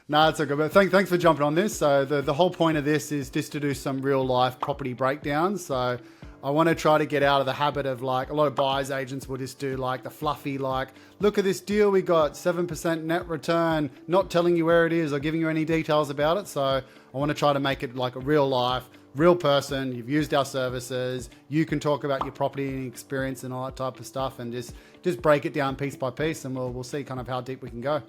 No, it's okay. But thanks for jumping on this. So the whole point of this is just to do some real life property breakdowns. So I want to try to get out of the habit of like a lot of buyers agents will just do like the fluffy, like, look at this deal. We got 7% net return, not telling you where it is or giving you any details about it. So I want to try to make it like a real life, real person. You've used our services. You can talk about your property experience and all that type of stuff and just break it down piece by piece. And we'll see kind of how deep we can go.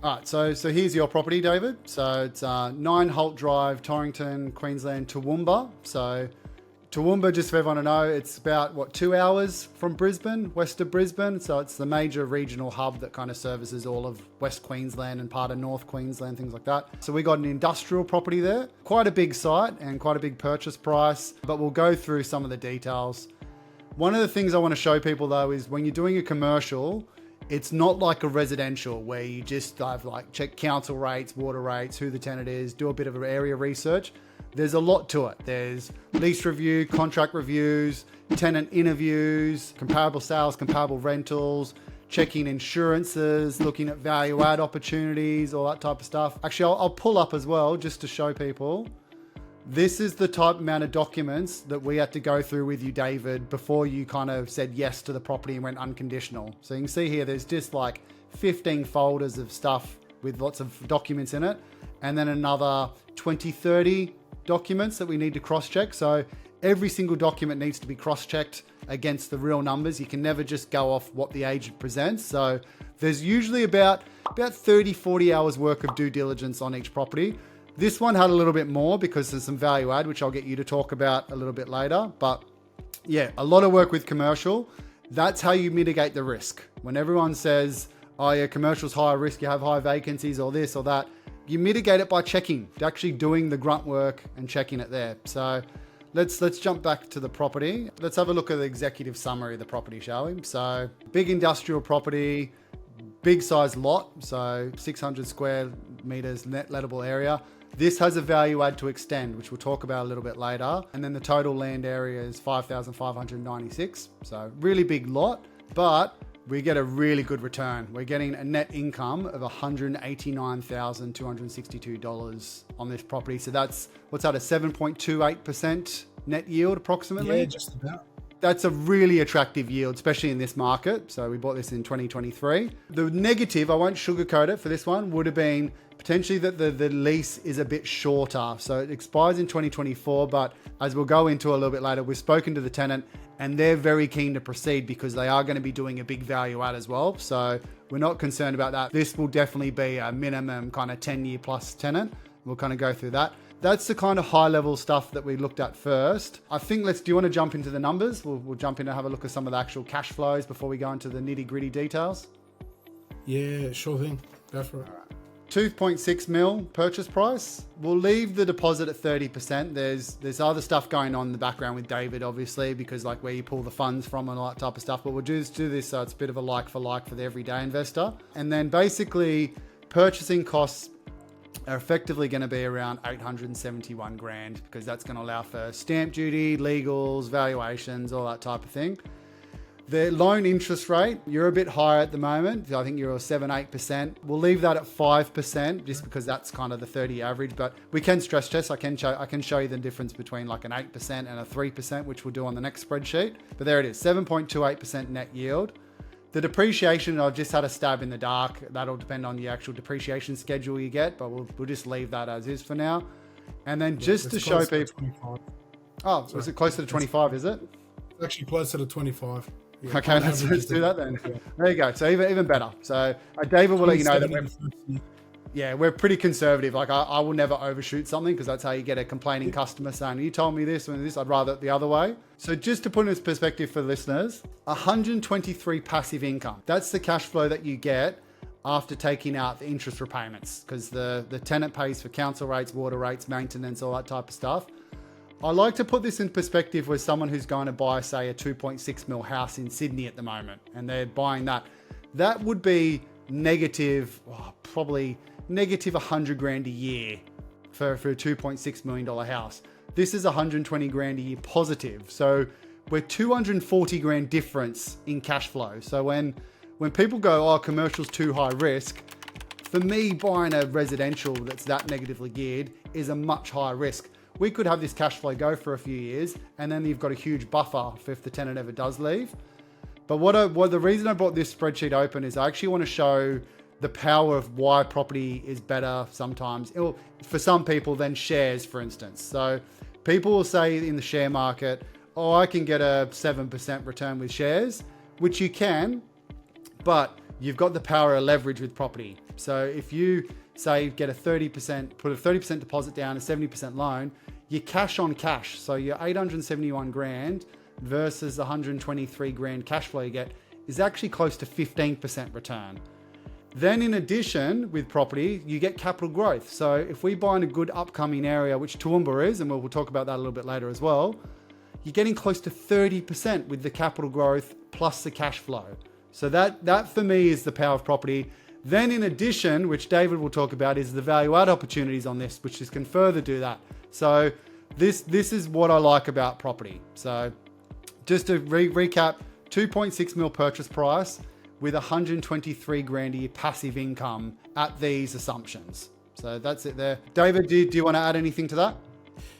All right, so here's your property, David. So it's 9 Holt Drive, Torrington, Queensland, Toowoomba. So Toowoomba, just for everyone to know, it's about, 2 hours from Brisbane, west of Brisbane. So it's the major regional hub that kind of services all of West Queensland and part of North Queensland, things like that. So we got an industrial property there, quite a big site and quite a big purchase price, but we'll go through some of the details. One of the things I want to show people though is when you're doing a commercial, it's not like a residential where you just have like check council rates, water rates, who the tenant is, do a bit of area research. There's a lot to it. There's lease review, contract reviews, tenant interviews, comparable sales, comparable rentals, checking insurances, looking at value add opportunities, all that type of stuff. Actually, I'll pull up as well just to show people. This is the type amount of documents that we had to go through with you, David, before you kind of said yes to the property and went unconditional. So you can see here, there's just like 15 folders of stuff with lots of documents in it. And then another 20, 30 documents that we need to cross-check. So every single document needs to be cross-checked against the real numbers. You can never just go off what the agent presents. So there's usually about 30, 40 hours work of due diligence on each property. This one had a little bit more because there's some value add, which I'll get you to talk about a little bit later. But yeah, a lot of work with commercial. That's how you mitigate the risk. When everyone says, oh yeah, commercial's higher risk, you have high vacancies or this or that, you mitigate it by checking, actually doing the grunt work and checking it there. So let's jump back to the property. Let's have a look at the executive summary of the property, shall we? So big industrial property, big size lot. So 600 square meters net lettable area. This has a value add to extend, which we'll talk about a little bit later. And then the total land area is 5,596. So really big lot, but we get a really good return. We're getting a net income of $189,262 on this property. So that's, what's that, a 7.28% net yield approximately? Yeah, just about. That's a really attractive yield, especially in this market. So we bought this in 2023. The negative, I won't sugarcoat it for this one, would have been potentially that the lease is a bit shorter. So it expires in 2024, but as we'll go into a little bit later, we've spoken to the tenant and they're very keen to proceed because they are going to be doing a big value add as well. So we're not concerned about that. This will definitely be a minimum kind of 10-year plus tenant. We'll kind of go through that. That's the kind of high level stuff that we looked at first. I think do you want to jump into the numbers? We'll jump in and have a look at some of the actual cash flows before we go into the nitty gritty details. Yeah, sure thing. Go for it. 2.6 mil purchase price. We'll leave the deposit at 30%. There's other stuff going on in the background with David, obviously, because like where you pull the funds from and all that type of stuff. But we'll do this so it's a bit of a like for the everyday investor. And then basically purchasing costs are effectively going to be around 871 grand because that's going to allow for stamp duty, legals, valuations, all that type of thing. The loan interest rate, you're a bit higher at the moment. I think you're 7-8%. We'll leave that at 5% just because that's kind of the 30 average, but we can stress test. I can show you the difference between like an 8% and a 3%, which we'll do on the next spreadsheet. But there it is, 7.28% net yield. The depreciation, I've just had a stab in the dark. That'll depend on the actual depreciation schedule you get, but we'll just leave that as is for now. And then just to show people. Oh, was it closer to 25, is it? It's actually closer to 25. Yeah, okay, let's do that then. Yeah. There you go. So even better. So David will let you know that we're pretty conservative. Like I will never overshoot something because that's how you get a complaining customer saying, you told me this and this, I'd rather it the other way. So just to put in perspective for listeners, 123 passive income. That's the cash flow that you get after taking out the interest repayments because the tenant pays for council rates, water rates, maintenance, all that type of stuff. I like to put this in perspective with someone who's going to buy, say, a 2.6 mil house in Sydney at the moment, and they're buying that. That would be probably negative 100 grand a year for a $2.6 million house. This is 120 grand a year positive. So we're 240 grand difference in cash flow. So when people go, oh, commercial's too high risk, For me, buying a residential that's that negatively geared is a much higher risk. We could have this cash flow go for a few years, and then you've got a huge buffer for if the tenant ever does leave. But the reason I brought this spreadsheet open is I actually want to show the power of why property is better sometimes, for some people, than shares, for instance. So people will say in the share market, oh, I can get a 7% return with shares, which you can, but you've got the power of leverage with property. So if you say get a 30%, put a 30% deposit down, a 70% loan, you're cash on cash. So your 871 grand versus 123 grand cash flow you get is actually close to 15% return. Then in addition, with property, you get capital growth. So if we buy in a good upcoming area, which Toowoomba is, and we'll talk about that a little bit later as well, you're getting close to 30% with the capital growth plus the cash flow. So that for me is the power of property. Then in addition, which David will talk about, is the value add opportunities on this, which can further do that. So this is what I like about property. So just to recap, 2.6 mil purchase price with 123 grand a year passive income at these assumptions. So that's it there. David, do you want to add anything to that?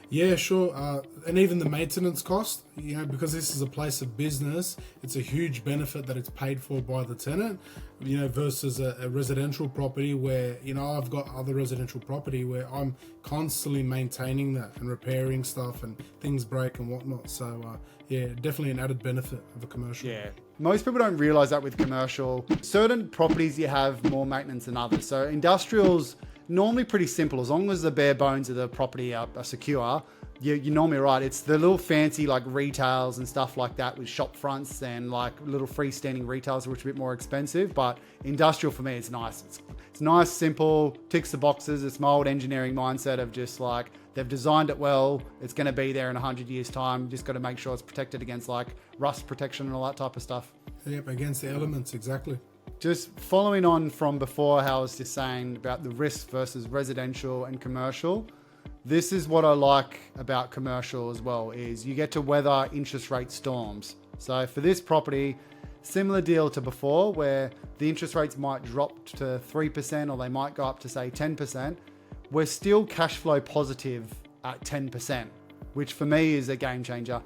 Yeah, sure. And even the maintenance cost, because this is a place of business, it's a huge benefit that it's paid for by the tenant, versus a residential property where, I've got other residential property where I'm constantly maintaining that and repairing stuff and things break and whatnot. So, definitely an added benefit of a commercial. Yeah. Most people don't realize that with commercial. Certain properties you have more maintenance than others. So industrials, normally pretty simple. As long as the bare bones of the property are secure, you're normally right. It's the little fancy like retails and stuff like that with shop fronts and like little freestanding retails, which are a bit more expensive. But industrial for me, it's nice. It's nice, simple, ticks the boxes. It's my old engineering mindset of just like, they've designed it well. It's going to be there in 100 years time. Just got to make sure it's protected against like rust protection and all that type of stuff. Yep, against the elements, exactly. Just following on from before, how I was just saying about the risk versus residential and commercial. This is what I like about commercial as well, is you get to weather interest rate storms. So for this property, similar deal to before, where the interest rates might drop to 3% or they might go up to say 10%. We're still cash flow positive at 10%, which for me is a game changer.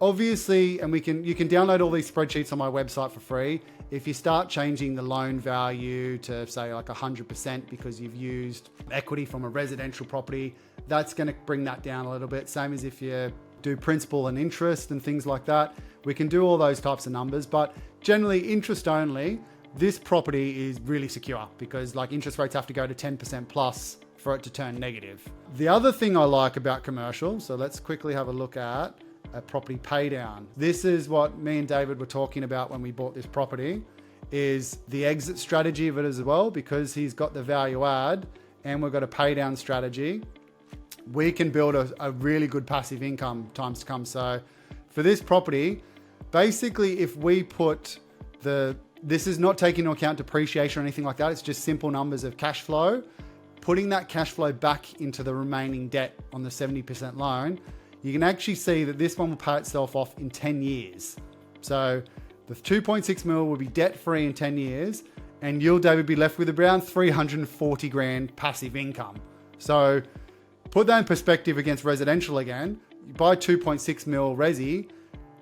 Obviously, and you can download all these spreadsheets on my website for free. If you start changing the loan value to say like 100% because you've used equity from a residential property, that's going to bring that down a little bit. Same as if you do principal and interest and things like that. We can do all those types of numbers, but generally interest only, this property is really secure because like interest rates have to go to 10% plus for it to turn negative. The other thing I like about commercial, so let's quickly have a look at a property paydown. This is what me and David were talking about when we bought this property, is the exit strategy of it as well, because he's got the value add and we've got a paydown strategy. We can build a really good passive income times to come. So for this property, basically if we put this is not taking into account depreciation or anything like that. It's just simple numbers of cash flow, putting that cash flow back into the remaining debt on the 70% loan. You can actually see that this one will pay itself off in 10 years. So the 2.6 mil will be debt free in 10 years and you'll, David, be left with around 340 grand passive income. So put that in perspective against residential again. You buy 2.6 mil resi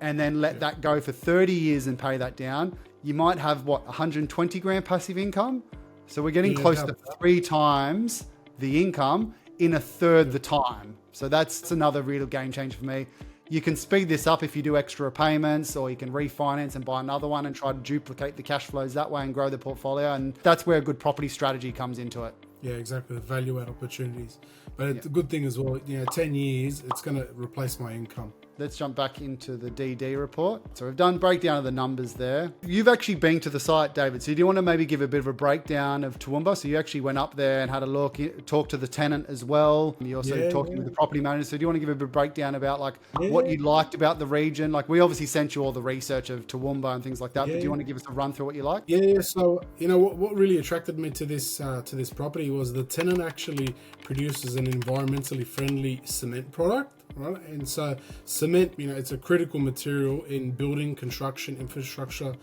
and then let that go for 30 years and pay that down. You might have 120 grand passive income. So we're getting close to 3 times the income in a third the time. So that's another real game changer for me. You can speed this up if you do extra payments, or you can refinance and buy another one and try to duplicate the cash flows that way and grow the portfolio. And that's where a good property strategy comes into it. Yeah, exactly. The value add opportunities. But the good thing as well, 10 years, it's going to replace my income. Let's jump back into the DD report. So we've done breakdown of the numbers there. You've actually been to the site, David. So do you want to maybe give a bit of a breakdown of Toowoomba? So you actually went up there and had a look, talked to the tenant as well. You also talked with the property manager. So do you want to give a bit of a breakdown about what you liked about the region? Like we obviously sent you all the research of Toowoomba and things like that. But do you want to give us a run through what you like? Yeah. So what really attracted me to this property was the tenant actually produces an environmentally friendly cement product. Right, and so cement, it's a critical material in building, construction, infrastructure.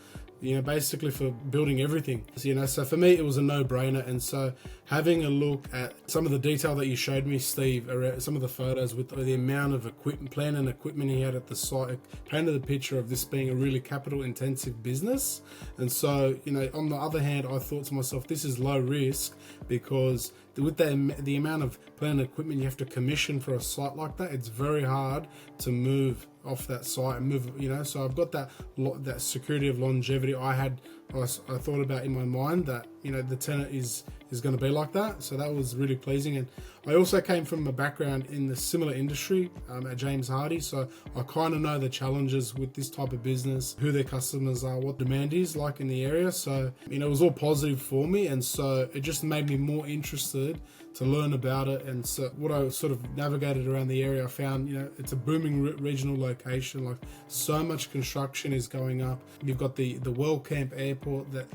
basically for building everything. So for me, it was a no-brainer. And so having a look at some of the detail that you showed me, Steve, around some of the photos with the amount of equipment, plant and equipment he had at the site, it painted the picture of this being a really capital-intensive business. And so, on the other hand, I thought to myself, this is low risk, because with the amount of plant and equipment you have to commission for a site like that, it's very hard to move off that site and move, so I've got that security of longevity I thought about in my mind, that the tenant is going to be like that. So that was really pleasing. And I also came from a background in the similar industry at James Hardie, so I kind of know the challenges with this type of business, who their customers are, what demand is like in the area. So it was all positive for me, and so it just made me more interested to learn about it. And so what I sort of navigated around the area, I found it's a booming regional location. Like, so much construction is going up. You've got the World Camp Airport that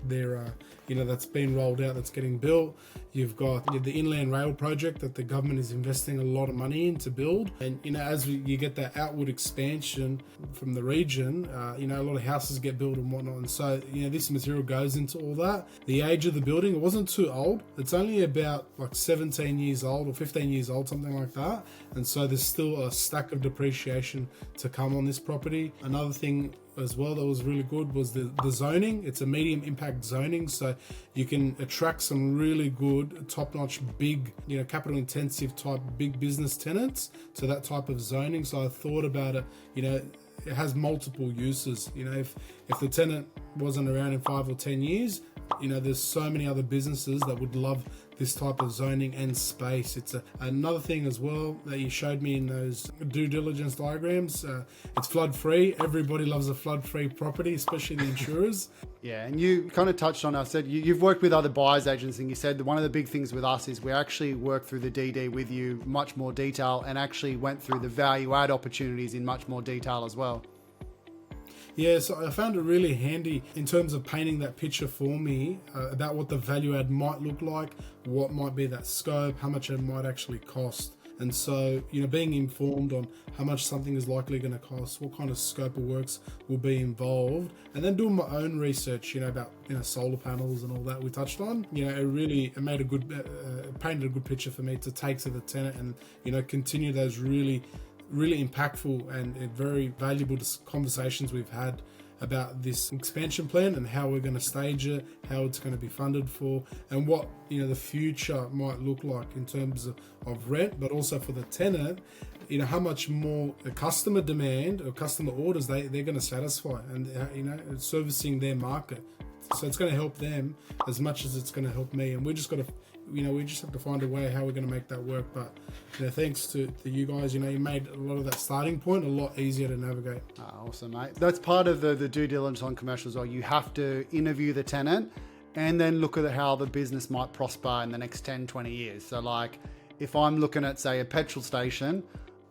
that's been rolled out, that's getting built. You've got the Inland Rail project that the government is investing a lot of money in to build. And as you get that outward expansion from the region, a lot of houses get built and whatnot. And so this material goes into all that. The age of the building, it wasn't too old. It's only about like 17 years old or 15 years old, something like that. And so there's still a stack of depreciation to come on this property. Another thing as well that was really good was the zoning. It's a medium impact zoning, so you can attract some really good top-notch big capital intensive type big business tenants to that type of zoning. So I thought about it, it has multiple uses. If the tenant wasn't around in 5 or 10 years, there's so many other businesses that would love this type of zoning and space. It's another thing as well that you showed me in those due diligence diagrams. It's flood free. Everybody loves a flood free property, especially the insurers. Yeah, and you kind of touched on, I said you've worked with other buyers agents, and you said that one of the big things with us is we actually worked through the DD with you much more detail, and actually went through the value add opportunities in much more detail as well. Yeah, so I found it really handy in terms of painting that picture for me about what the value add might look like, what might be that scope, how much it might actually cost. And so, being informed on how much something is likely going to cost, what kind of scope of works will be involved, and then doing my own research, about solar panels and all that we touched on. It made painted a good picture for me to take to the tenant, and continue those really impactful and very valuable conversations we've had about this expansion plan and how we're going to stage it, how it's going to be funded for, and what the future might look like in terms of rent, but also for the tenant, how much more a customer demand or customer orders they're going to satisfy, and servicing their market. So it's going to help them as much as it's going to help me, and we just have to find a way how we're going to make that work. But thanks to you guys, you made a lot of that starting point a lot easier to navigate. Awesome, mate. That's part of the due diligence on commercials. Or you have to interview the tenant and then look at how the business might prosper in the next 10, 20 years. So like, if I'm looking at, say, a petrol station,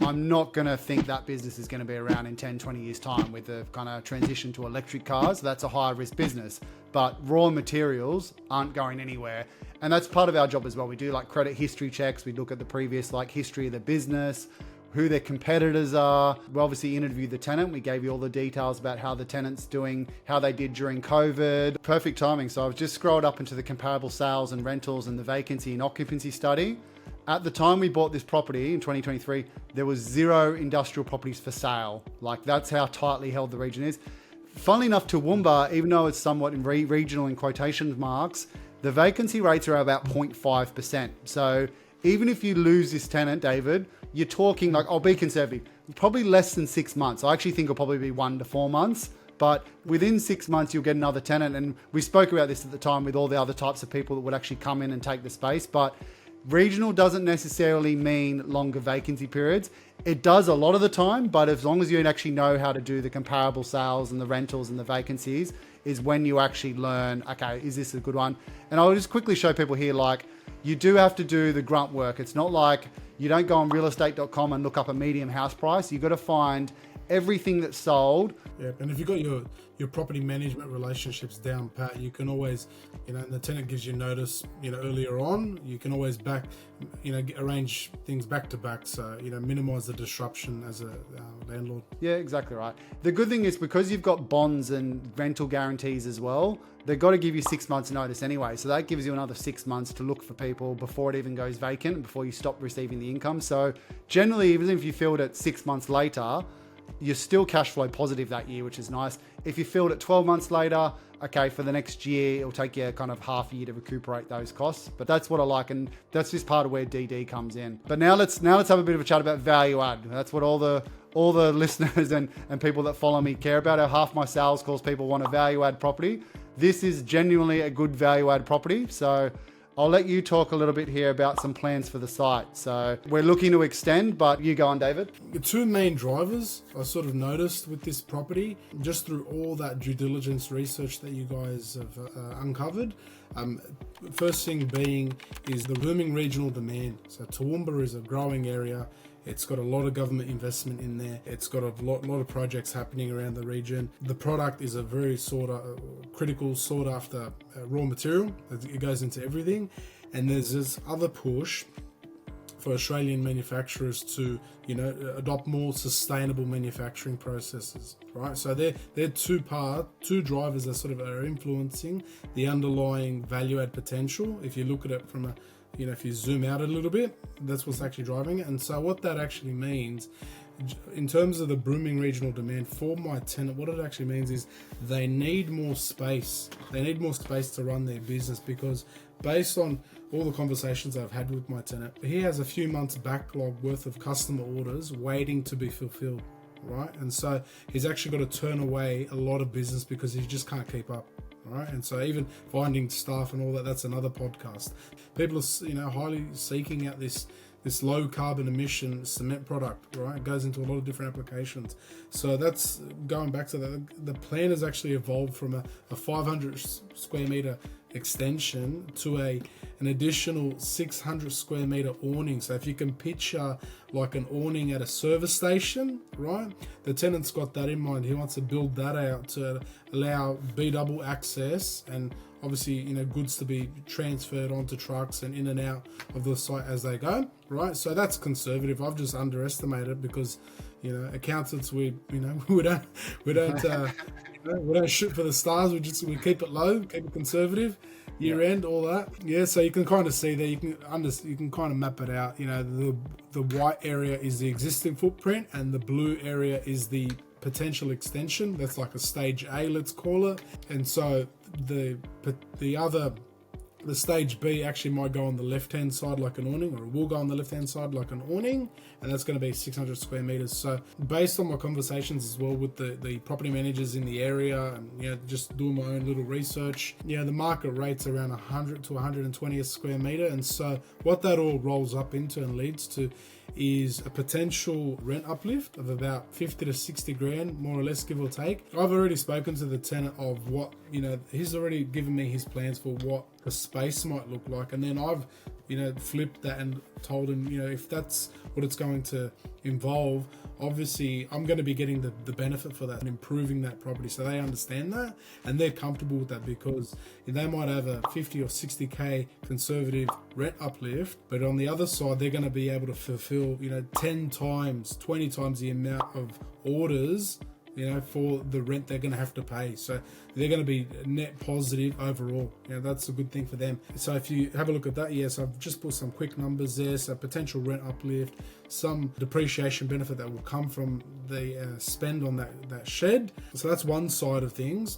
I'm not going to think that business is going to be around in 10, 20 years time with the kind of transition to electric cars. That's a high risk business, but raw materials aren't going anywhere. And that's part of our job as well. We do like credit history checks. We look at the previous history of the business, who their competitors are. We obviously interviewed the tenant. We gave you all the details about how the tenant's doing, how they did during COVID. Perfect timing. So I've just scrolled up into the comparable sales and rentals and the vacancy and occupancy study. At the time we bought this property in 2023, there was 0 industrial properties for sale. That's how tightly held the region is. Funnily enough, TOOWOOMBA, even though it's somewhat in regional in quotation marks, the vacancy rates are about 0.5%. So even if you lose this tenant, David, you're talking I'll be conservative, probably less than 6 months. I actually think it'll probably be 1 to 4 months. But within 6 months, you'll get another tenant. And we spoke about this at the time with all the other types of people that would actually come in and take the space. But regional doesn't necessarily mean longer vacancy periods. It does a lot of the time, but as long as you actually know how to do the comparable sales and the rentals and the vacancies is when you actually learn, okay, is this a good one? And I'll just quickly show people here, you do have to do the grunt work. It's not like you don't go on realestate.com and look up a medium house price. You've got to find everything that's sold. Yeah, and if you've got your property management relationships down pat, you can always, and the tenant gives you notice, earlier on, you can always arrange things back to back, so minimize the disruption as a landlord. Yeah, exactly right. The good thing is, because you've got bonds and rental guarantees as well, they've got to give you 6 months notice anyway. So that gives you another 6 months to look for people before it even goes vacant, before you stop receiving the income. So generally, even if you filled it 6 months later, you're still cash flow positive that year, which is nice. If you filled it 12 months later, okay, for the next year, it'll take you kind of half a year to recuperate those costs. But that's what I like, and that's just part of where DD comes in. But now let's have a bit of a chat about value add. That's what all the listeners and people that follow me care about. Half my sales calls, people want a value add property. This is genuinely a good value add property. So I'll let you talk a little bit here about some plans for the site. So we're looking to extend, but you go on, David. The two main drivers I sort of noticed with this property, just through all that due diligence research that you guys have uncovered. First thing being is the booming regional demand. So Toowoomba is a growing area. It's got a lot of government investment in there. It's got a lot of projects happening around the region. The product is a very critical sought after raw material. It goes into everything. And there's this other push for Australian manufacturers to, adopt more sustainable manufacturing processes, right? So they're two drivers that sort of are influencing the underlying value add potential. If you look at it from a if you zoom out a little bit, that's what's actually driving it. And so what that actually means, in terms of the booming regional demand for my tenant, what it actually means is they need more space. They need more space to run their business, because based on all the conversations I've had with my tenant, he has a few months backlog worth of customer orders waiting to be fulfilled, right? And so he's actually got to turn away a lot of business because he just can't keep up. Right, and so even finding staff and all that's another podcast. People are, highly seeking out this low carbon emission cement product. Right, it goes into a lot of different applications. So that's going back to the plan has actually evolved from a 500 square meter extension to an additional 600 square meter awning. So if you can picture like an awning at a service station, right? The tenant's got that in mind. He wants to build that out to allow B-double access and obviously, goods to be transferred onto trucks and in and out of the site as they go, right? So that's conservative. I've just underestimated because, accountants, we don't shoot for the stars. We keep it low, keep it conservative, year end, all that. Yeah, so you can kind of see there. You can kind of map it out. The white area is the existing footprint, and the blue area is the potential extension. That's like a stage A, let's call it. And so the stage B actually might go on the left-hand side like an awning, or it will go on the left-hand side like an awning, and that's going to be 600 square meters. So based on my conversations as well with the property managers in the area, and just doing my own little research, the market rate's around 100 to 120 a square meter. And so what that all rolls up into and leads to is a potential rent uplift of about 50 to 60 grand, more or less, give or take. I've already spoken to the tenant of what, he's already given me his plans for what the space might look like. And then I've, flipped that and told him, if that's what it's going to involve, obviously I'm going to be getting the benefit for that and improving that property. So they understand that and they're comfortable with that, because they might have a 50 or 60K conservative rent uplift, but on the other side, they're going to be able to fulfill, 10 times, 20 times the amount of orders, for the rent they're going to have to pay. So they're going to be net positive overall. That's a good thing for them. So if you have a look at that, yes, I've just put some quick numbers there. So potential rent uplift, some depreciation benefit that will come from the spend on that shed. So that's one side of things.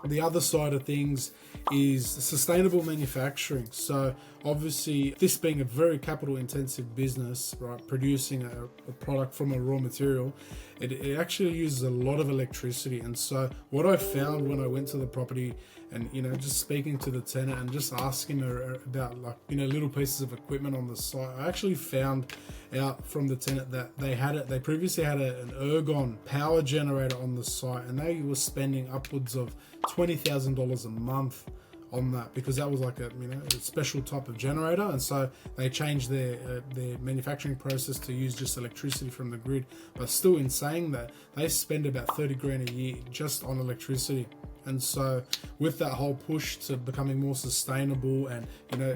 The other side of things is sustainable manufacturing. So obviously, this being a very capital intensive business, right, producing a product from a raw material, it actually uses a lot of electricity. And so what I found when I went to the property and, just speaking to the tenant and just asking her about little pieces of equipment on the site, I actually found out from the tenant that they previously had an ergon power generator on the site, and they were spending upwards of $20,000 a month on that, because that was like a special type of generator, and so they changed their manufacturing process to use just electricity from the grid. But still, in saying that, they spend about 30 grand a year just on electricity. And so with that whole push to becoming more sustainable and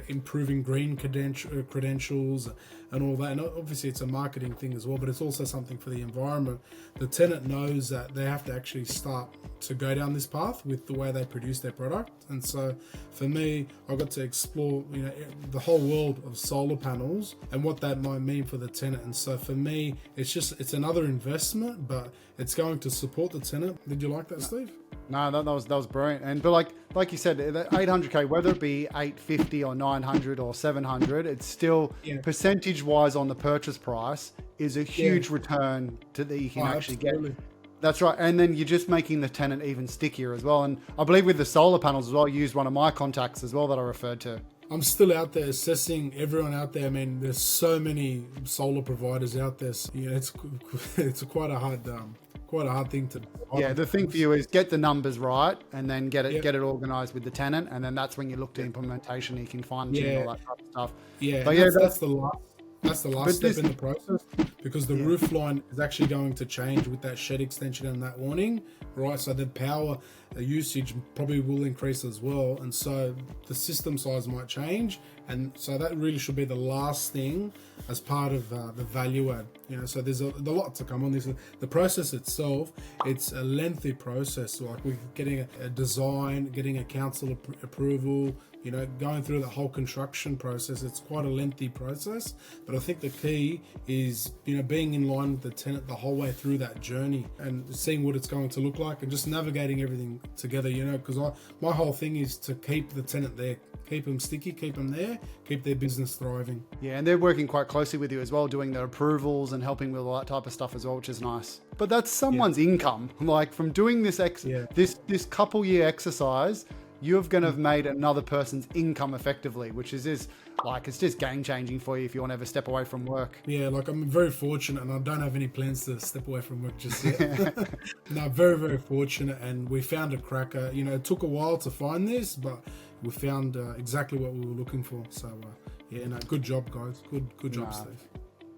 improving green credentials and all that, and obviously it's a marketing thing as well, but it's also something for the environment. The tenant knows that they have to actually start to go down this path with the way they produce their product. And so for me, I got to explore the whole world of solar panels and what that might mean for the tenant. And so for me, it's another investment, but it's going to support the tenant. Did you like that, Steve? No, that was brilliant. But like you said, 800k, whether it be 850 or 900 or 700, it's still percentage wise on the purchase price is a huge return that you can actually absolutely. get. That's right. And then you're just making the tenant even stickier as well. And I believe with the solar panels as well, I used one of my contacts as well that I referred to. I'm still out there assessing everyone out there. I mean, there's so many solar providers out there. So, it's quite a hard thing to do. Yeah, the thing for you is get the numbers right and then get it organized with the tenant, and then that's when you look to implementation. You can fine tune all that type of stuff. Yeah, but that's the last step in the process, because the roof line is actually going to change with that shed extension and that awning, right? So the power usage probably will increase as well, and so the system size might change, and so that really should be the last thing as part of the value add. So there's a lot to come on this. The process itself, it's a lengthy process. Like we're getting a design, getting a council approval, going through the whole construction process. It's quite a lengthy process, but I think the key is, being in line with the tenant the whole way through that journey and seeing what it's going to look like and just navigating everything together, because my whole thing is to keep the tenant there, keep them sticky, keep them there, keep their business thriving. Yeah, and they're working quite closely with you as well, doing the approvals and helping with all that type of stuff as well, which is nice. But that's someone's income. Like from doing this this couple year exercise, you're going to have made another person's income effectively, which is it's just game changing for you if you want to ever step away from work. Yeah, like I'm very fortunate, and I don't have any plans to step away from work just yet. No, very, very fortunate, and we found a cracker. It took a while to find this, but we found exactly what we were looking for. So good job, guys. Good job, Steve.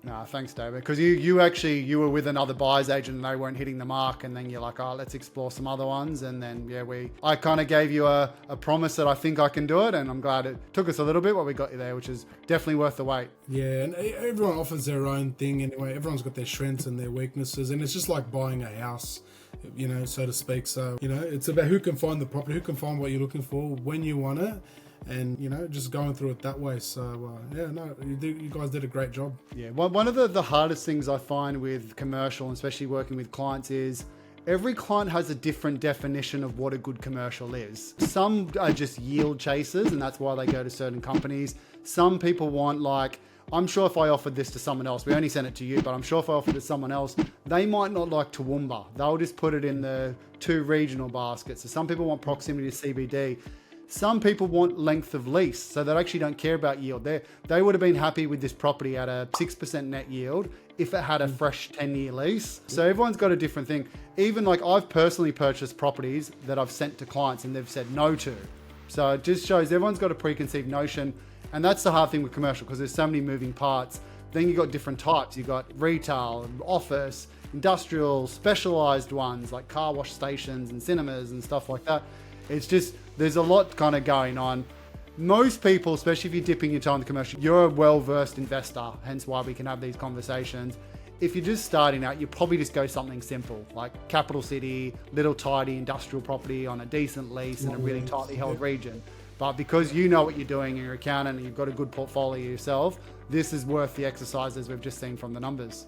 No, thanks, David. Because you were with another buyer's agent and they weren't hitting the mark, and then you're like, oh, let's explore some other ones. And then I kind of gave you a promise that I think I can do it, and I'm glad it took us a little bit, but we got you there, which is definitely worth the wait. Yeah, and everyone offers their own thing anyway. Everyone's got their strengths and their weaknesses, and it's just like buying a house, so to speak. So it's about who can find the property, who can find what you're looking for when you want it. And just going through it that way. So you guys did a great job. Yeah, one of the hardest things I find with commercial, and especially working with clients, is every client has a different definition of what a good commercial is. Some are just yield chasers, and that's why they go to certain companies. Some people want I'm sure if I offered this to someone else, we only sent it to you, but I'm sure if I offered it to someone else, they might not like TOOWOOMBA. They'll just put it in the 2 regional baskets. So some people want proximity to CBD. Some people want length of lease, so they actually don't care about yield. They would have been happy with this property at a 6% net yield if it had a fresh 10-year lease. So everyone's got a different thing. Even I've personally purchased properties that I've sent to clients and they've said no to. So it just shows everyone's got a preconceived notion, and that's the hard thing with commercial because there's so many moving parts. Then you've got different types. You've got retail, office, industrial, specialized ones like car wash stations and cinemas and stuff like that. It's just, there's a lot kind of going on. Most people, especially if you're dipping your toe in the commercial, you're a well-versed investor, hence why we can have these conversations. If you're just starting out, you probably just go something simple, like capital city, little tidy industrial property on a decent lease in a really tightly held region. But because you know what you're doing and you're an accountant and you've got a good portfolio yourself, this is worth the exercises we've just seen from the numbers.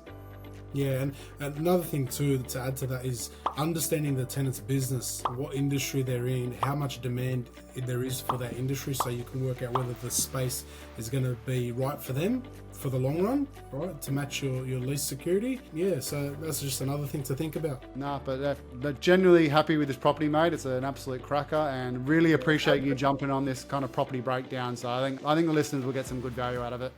Yeah, and another thing too to add to that is understanding the tenant's business, what industry they're in, how much demand there is for that industry, so you can work out whether the space is going to be right for them for the long run, right, to match your lease security. Yeah, so that's just another thing to think about. But generally happy with this property, mate. It's an absolute cracker, and really appreciate you jumping on this kind of property breakdown. So I think the listeners will get some good value out of it.